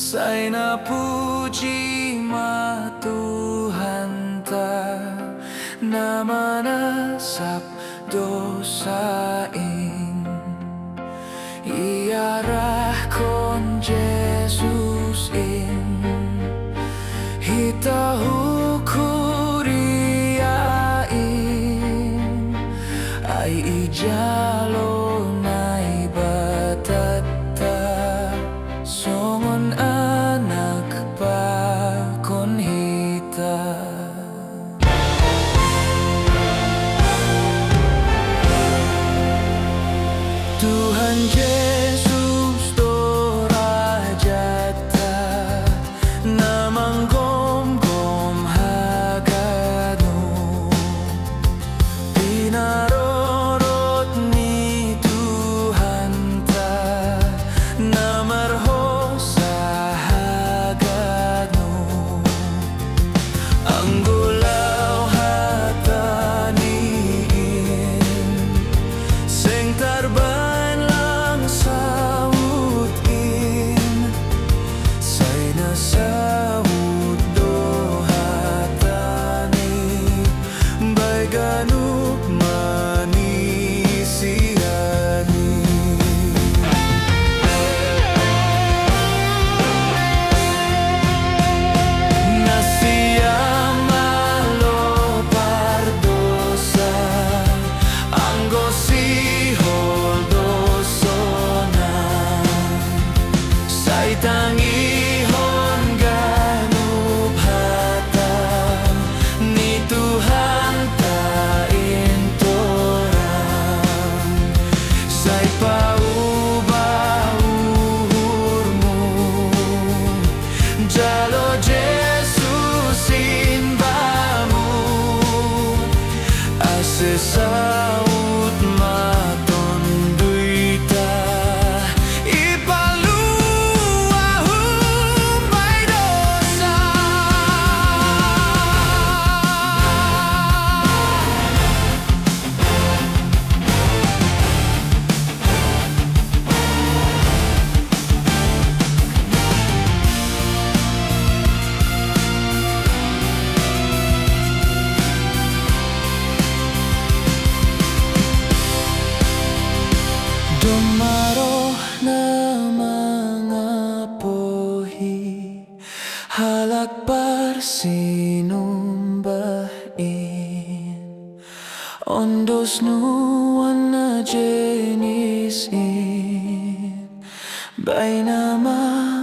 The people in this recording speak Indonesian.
Say napuji Tuhan ta na manasap dosain iarah kon Jesus in hitahu kuriain ay ijalo na ibatata songon anak pa kon hita. Tuhan Yesus do rajata na manggom-gom hagano pinarorot ni Tuhan ta na marho sa hagano ang gulaw hataniin sing tarban lang sawut in say nasawut do hatani bay ganup manisiyani nasiyam malo pardosa ang gosihol dosonan say tangihon ganup hatan ni Tuhan ta intoran say paubahurmu jalo Jesus inbamu asesaut matonduita ipaluahum may dosa. Dumaro na mga pohi halakbar sinumbain ondos nuan na jenisin bay nama